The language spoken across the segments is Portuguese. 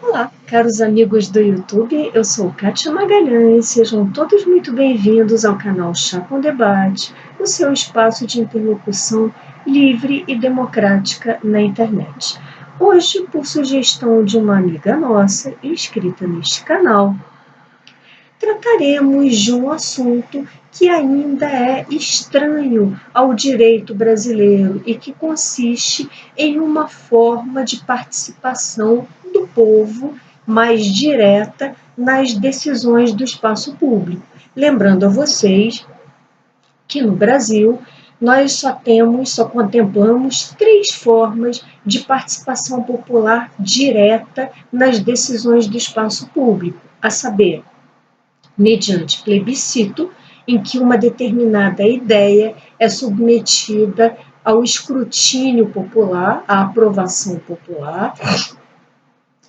Olá, caros amigos do YouTube, eu sou Kátia Magalhães, sejam todos muito bem-vindos ao canal Chá com Debate, o seu espaço de interlocução livre e democrática na internet. Hoje, por sugestão de uma amiga nossa inscrita neste canal, trataremos de um assunto que ainda é estranho ao direito brasileiro e que consiste em uma forma de participação do povo mais direta nas decisões do espaço público. Lembrando a vocês que no Brasil nós só contemplamos 3 formas de participação popular direta nas decisões do espaço público, a saber, mediante plebiscito, em que uma determinada ideia é submetida ao escrutínio popular, à aprovação popular,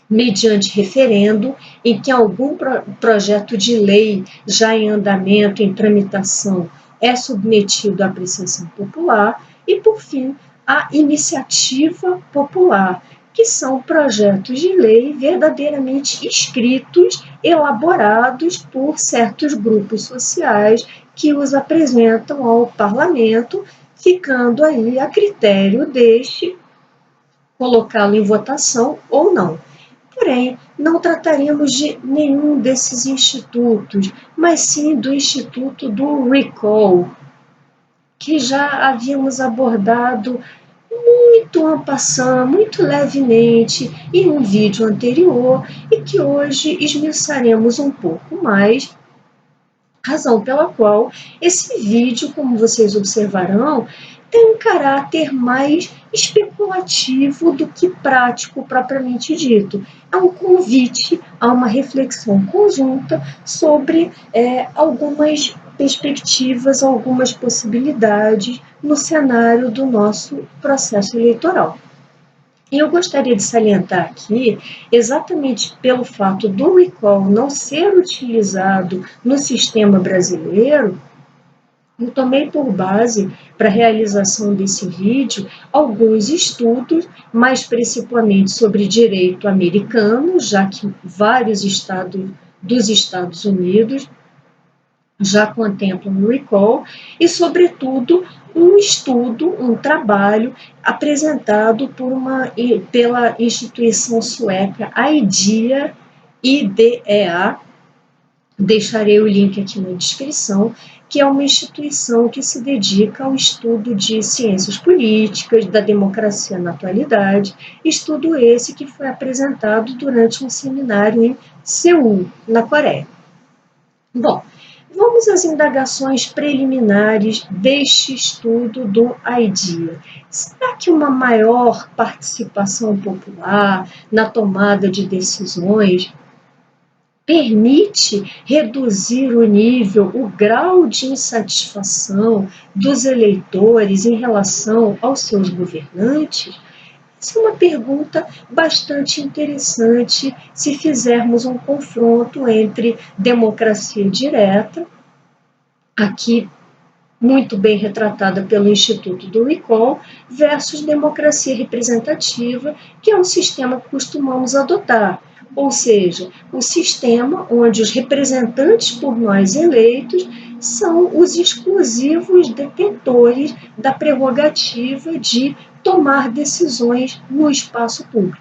mediante referendo, em que algum projeto de lei já em andamento, em tramitação, é submetido à apreciação popular, e, por fim, a iniciativa popular, que são projetos de lei verdadeiramente escritos, elaborados por certos grupos sociais que os apresentam ao parlamento, ficando aí a critério deste colocá-lo em votação ou não. Porém, não trataremos de nenhum desses institutos, mas sim do Instituto do Recall, que já havíamos abordado muito en passant, muito levemente, em um vídeo anterior e que hoje esmiuçaremos um pouco mais, razão pela qual esse vídeo, como vocês observarão, tem um caráter mais especulativo do que prático propriamente dito. É um convite a uma reflexão conjunta sobre algumas perspectivas, algumas possibilidades no cenário do nosso processo eleitoral. E eu gostaria de salientar aqui, exatamente pelo fato do recall não ser utilizado no sistema brasileiro, eu tomei por base para a realização desse vídeo alguns estudos, mais principalmente sobre direito americano, já que vários estados dos Estados Unidos já contemplam o recall, e, sobretudo, um estudo, um trabalho apresentado pela instituição sueca IDEA, IDEA, deixarei o link aqui na descrição, que é uma instituição que se dedica ao estudo de ciências políticas, da democracia na atualidade, estudo esse que foi apresentado durante um seminário em Seul, na Coreia. Bom, vamos às indagações preliminares deste estudo do IDEA. Será que uma maior participação popular na tomada de decisões permite reduzir o nível, o grau de insatisfação dos eleitores em relação aos seus governantes? Essa é uma pergunta bastante interessante se fizermos um confronto entre democracia direta, aqui muito bem retratada pelo Instituto do Recall, versus democracia representativa, que é um sistema que costumamos adotar, ou seja, o sistema onde os representantes por nós eleitos são os exclusivos detentores da prerrogativa de tomar decisões no espaço público.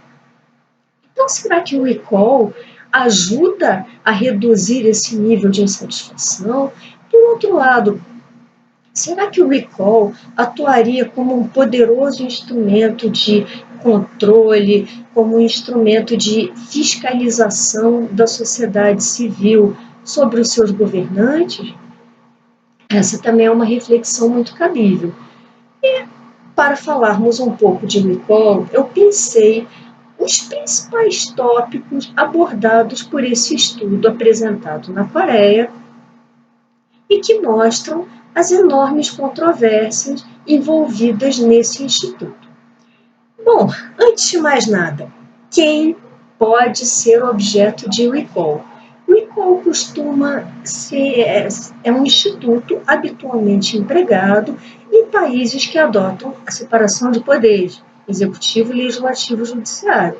Então, será que o recall ajuda a reduzir esse nível de insatisfação? Por outro lado, será que o recall atuaria como um poderoso instrumento de controle, como um instrumento de fiscalização da sociedade civil sobre os seus governantes? Essa também é uma reflexão muito cabível. E, para falarmos um pouco de recall, eu pensei os principais tópicos abordados por esse estudo apresentado na Coreia e que mostram as enormes controvérsias envolvidas nesse instituto. Bom, antes de mais nada, quem pode ser objeto de recall? O recall costuma ser um instituto habitualmente empregado em países que adotam a separação de poderes, executivo, legislativo e judiciário.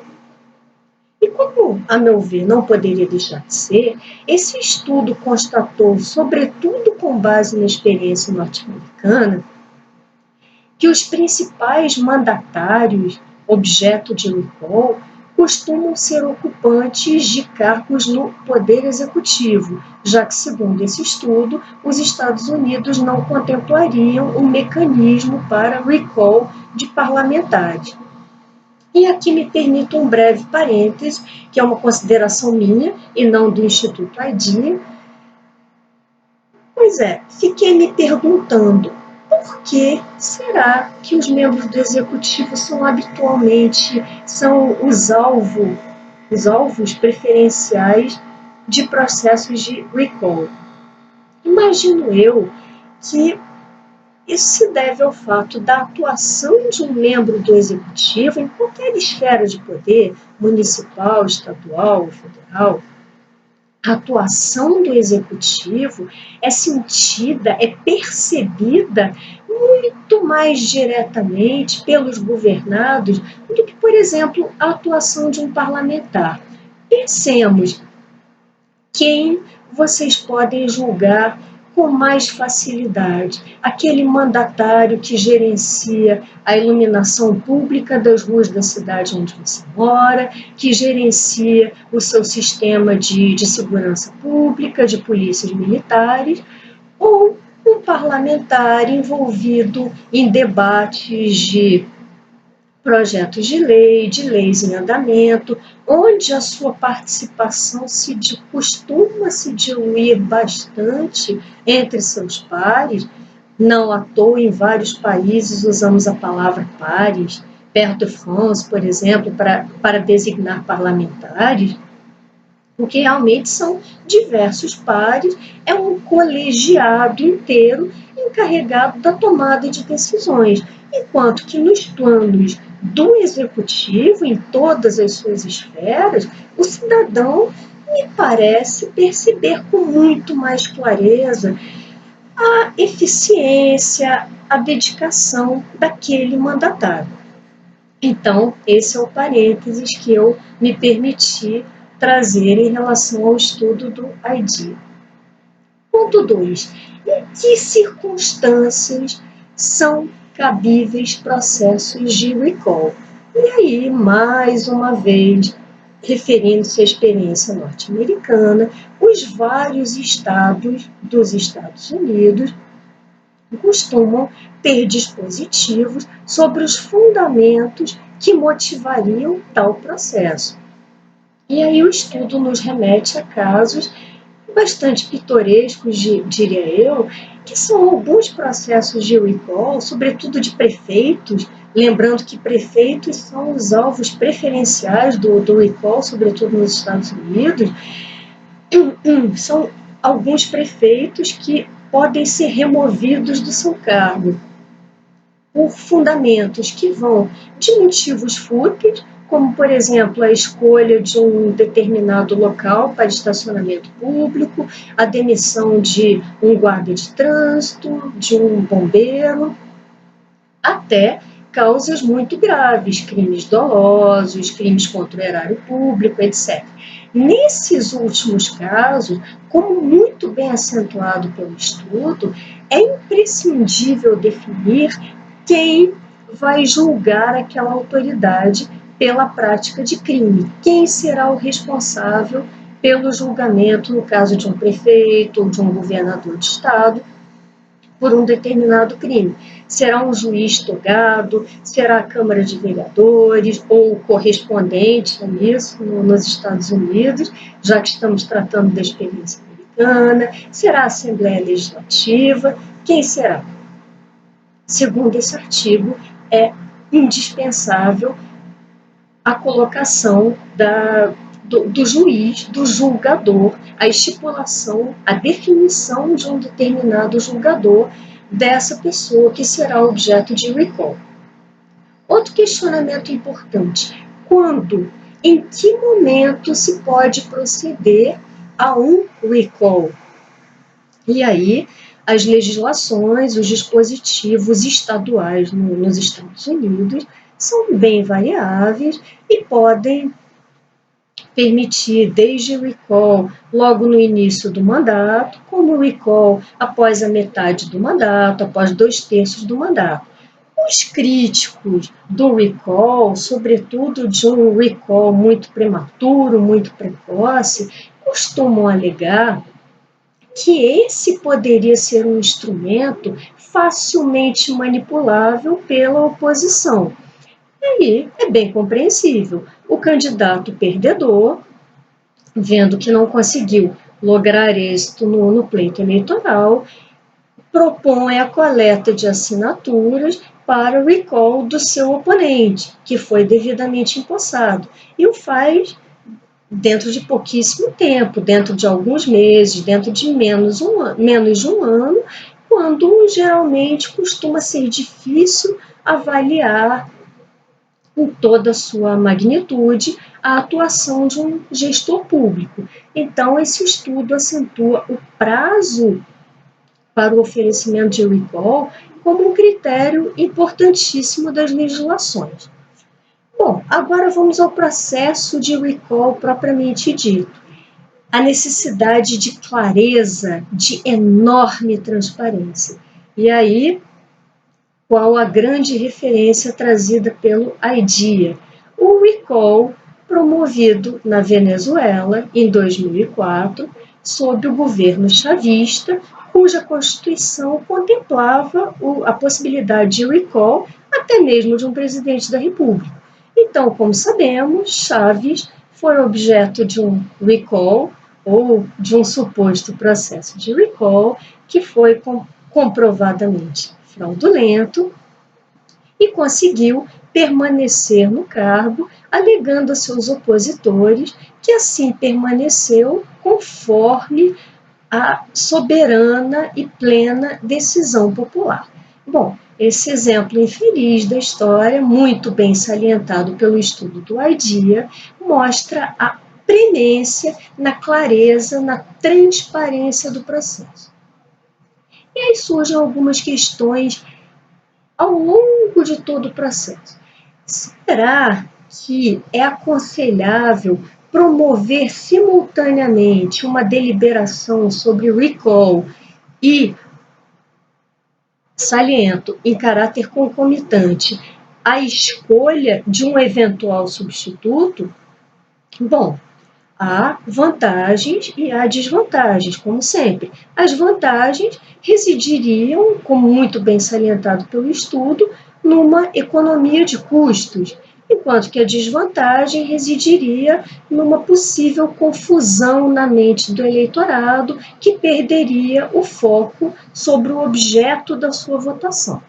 E como a meu ver, não poderia deixar de ser, esse estudo constatou, sobretudo com base na experiência norte-americana, que os principais mandatários, objeto de recall, costumam ser ocupantes de cargos no Poder Executivo, já que, segundo esse estudo, os Estados Unidos não contemplariam um mecanismo para recall de parlamentares. E aqui me permito um breve parêntese, que é uma consideração minha e não do Instituto IDEA. Pois é, fiquei me perguntando, por que será que os membros do executivo são habitualmente os alvos preferenciais de processos de recall? Imagino eu que isso se deve ao fato da atuação de um membro do executivo em qualquer esfera de poder, municipal, estadual, federal. A atuação do executivo é sentida, é percebida muito mais diretamente pelos governados do que, por exemplo, a atuação de um parlamentar. Pensemos, quem vocês podem julgar com mais facilidade? Aquele mandatário que gerencia a iluminação pública das ruas da cidade onde você mora, que gerencia o seu sistema de segurança pública, de polícias militares, ou um parlamentar envolvido em debates de projetos de lei, de leis em andamento, onde a sua participação costuma se diluir bastante entre seus pares. Não à toa, em vários países usamos a palavra pares, Pair de France, por exemplo, para designar parlamentares, porque realmente são diversos pares, é um colegiado inteiro encarregado da tomada de decisões, enquanto que nos planos do executivo, em todas as suas esferas, o cidadão me parece perceber com muito mais clareza a eficiência, a dedicação daquele mandatário. Então, esse é o parênteses que eu me permiti trazer em relação ao estudo do IDEA. Ponto 2. Em que circunstâncias são cabíveis processos de recall? E aí, mais uma vez, referindo-se à experiência norte-americana, os vários estados dos Estados Unidos costumam ter dispositivos sobre os fundamentos que motivariam tal processo. E aí o estudo nos remete a casos bastante pitorescos, diria eu, que são alguns processos de recall, sobretudo de prefeitos, lembrando que prefeitos são os alvos preferenciais do recall, sobretudo nos Estados Unidos. São alguns prefeitos que podem ser removidos do seu cargo por fundamentos que vão de motivos fúteis, como, por exemplo, a escolha de um determinado local para estacionamento público, a demissão de um guarda de trânsito, de um bombeiro, até causas muito graves, crimes dolosos, crimes contra o erário público, etc. Nesses últimos casos, como muito bem acentuado pelo estudo, é imprescindível definir quem vai julgar aquela autoridade pela prática de crime. Quem será o responsável pelo julgamento, no caso de um prefeito ou de um governador de estado, por um determinado crime? Será um juiz togado? Será a Câmara de Vereadores ou correspondente a isso nos Estados Unidos, já que estamos tratando da experiência americana? Será a Assembleia Legislativa? Quem será? Segundo esse artigo, é indispensável a colocação do juiz, do julgador, a estipulação, a definição de um determinado julgador dessa pessoa que será objeto de recall. Outro questionamento importante: quando, em que momento se pode proceder a um recall? E aí, as legislações, os dispositivos estaduais nos Estados Unidos são bem variáveis e podem permitir desde recall logo no início do mandato, como recall após a metade do mandato, após 2/3 do mandato. Os críticos do recall, sobretudo de um recall muito prematuro, muito precoce, costumam alegar que esse poderia ser um instrumento facilmente manipulável pela oposição. E aí é bem compreensível. O candidato perdedor, vendo que não conseguiu lograr êxito no pleito eleitoral, propõe a coleta de assinaturas para o recall do seu oponente, que foi devidamente empossado, e o faz dentro de pouquíssimo tempo, dentro de alguns meses, dentro de menos de um ano, quando geralmente costuma ser difícil avaliar em toda a sua magnitude a atuação de um gestor público. Então, esse estudo acentua o prazo para o oferecimento de recall como um critério importantíssimo das legislações. Bom, agora vamos ao processo de recall propriamente dito. A necessidade de clareza, de enorme transparência. E aí, qual a grande referência trazida pelo IDEA? O recall promovido na Venezuela em 2004, sob o governo chavista, cuja Constituição contemplava a possibilidade de recall até mesmo de um presidente da República. Então, como sabemos, Chaves foi objeto de um recall ou de um suposto processo de recall que foi comprovadamente fraudulento e conseguiu permanecer no cargo, alegando a seus opositores que assim permaneceu conforme a soberana e plena decisão popular. Bom, esse exemplo infeliz da história, muito bem salientado pelo estudo do IDEA, mostra a premência na clareza, na transparência do processo. E aí surgem algumas questões ao longo de todo o processo. Será que é aconselhável promover simultaneamente uma deliberação sobre recall e, saliento, em caráter concomitante, a escolha de um eventual substituto? Bom, há vantagens e há desvantagens, como sempre. As vantagens residiriam, como muito bem salientado pelo estudo, numa economia de custos, enquanto que a desvantagem residiria numa possível confusão na mente do eleitorado, que perderia o foco sobre o objeto da sua votação.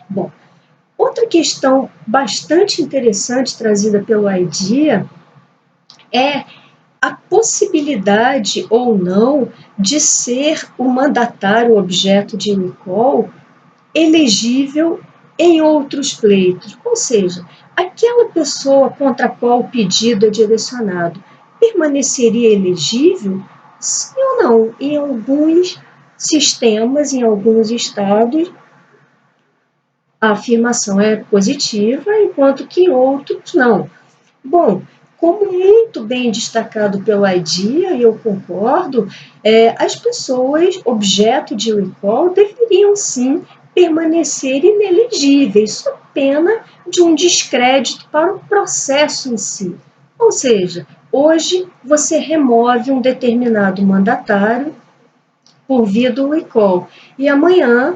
Bom, outra questão bastante interessante trazida pelo IDEA é a possibilidade ou não de ser o mandatário objeto de recall elegível em outros pleitos, ou seja, aquela pessoa contra a qual o pedido é direcionado permaneceria elegível? Sim ou não? Em alguns sistemas, em alguns estados, a afirmação é positiva, enquanto que em outros não. Bom, como muito bem destacado pelo IDEA, e eu concordo, as pessoas objeto de recall deveriam sim permanecer inelegíveis, sob pena de um descrédito para o processo em si. Ou seja, hoje você remove um determinado mandatário por via do recall, e amanhã,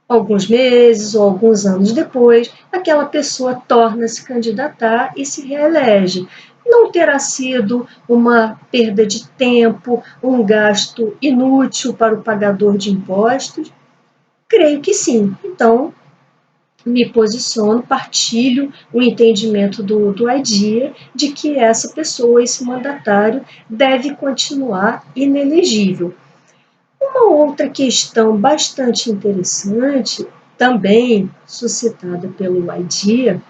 alguns meses ou alguns anos depois, aquela pessoa torna a se candidatar e se reelege. Não terá sido uma perda de tempo, um gasto inútil para o pagador de impostos? Creio que sim. Então, me posiciono, partilho o entendimento do IDEA de que essa pessoa, esse mandatário, deve continuar inelegível. Uma outra questão bastante interessante, também suscitada pelo IDEA,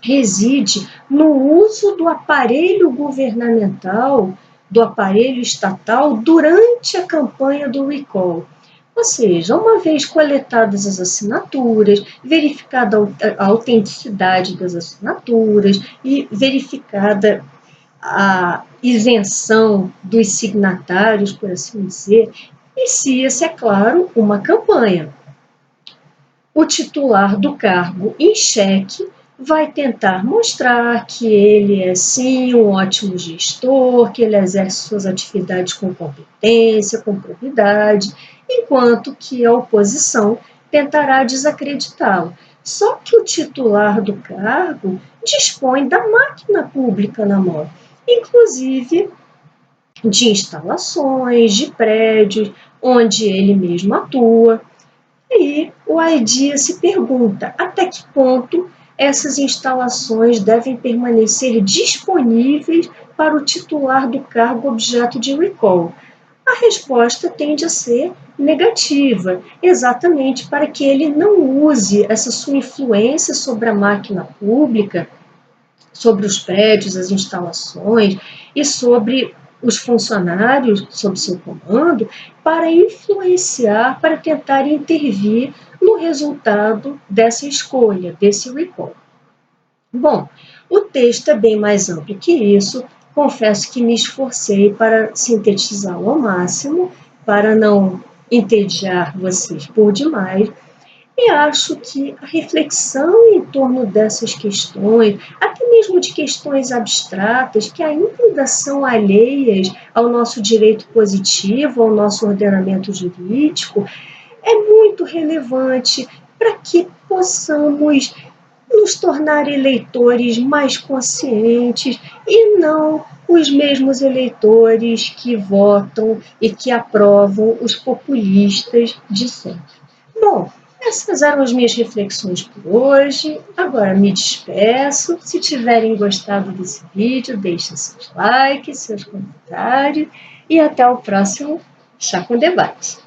reside no uso do aparelho governamental, do aparelho estatal, durante a campanha do recall. Ou seja, uma vez coletadas as assinaturas, verificada a autenticidade das assinaturas e verificada a isenção dos signatários, por assim dizer, inicia-se, é claro, uma campanha. O titular do cargo em xeque vai tentar mostrar que ele é, sim, um ótimo gestor, que ele exerce suas atividades com competência, com probidade, enquanto que a oposição tentará desacreditá-lo. Só que o titular do cargo dispõe da máquina pública na mão, inclusive de instalações, de prédios, onde ele mesmo atua. E o AIDIA se pergunta até que ponto essas instalações devem permanecer disponíveis para o titular do cargo objeto de recall. A resposta tende a ser negativa, exatamente para que ele não use essa sua influência sobre a máquina pública, sobre os prédios, as instalações e sobre os funcionários sob seu comando para influenciar, para tentar intervir no resultado dessa escolha, desse recall. Bom, o texto é bem mais amplo que isso, confesso que me esforcei para sintetizá-lo ao máximo, para não entediar vocês por demais, e acho que a reflexão em torno dessas questões, até mesmo de questões abstratas, que ainda são alheias ao nosso direito positivo, ao nosso ordenamento jurídico, é muito relevante para que possamos nos tornar eleitores mais conscientes e não os mesmos eleitores que votam e que aprovam os populistas de sempre. Bom, essas eram as minhas reflexões por hoje. Agora me despeço. Se tiverem gostado desse vídeo, deixem seus likes, seus comentários e até o próximo Chá com Debate.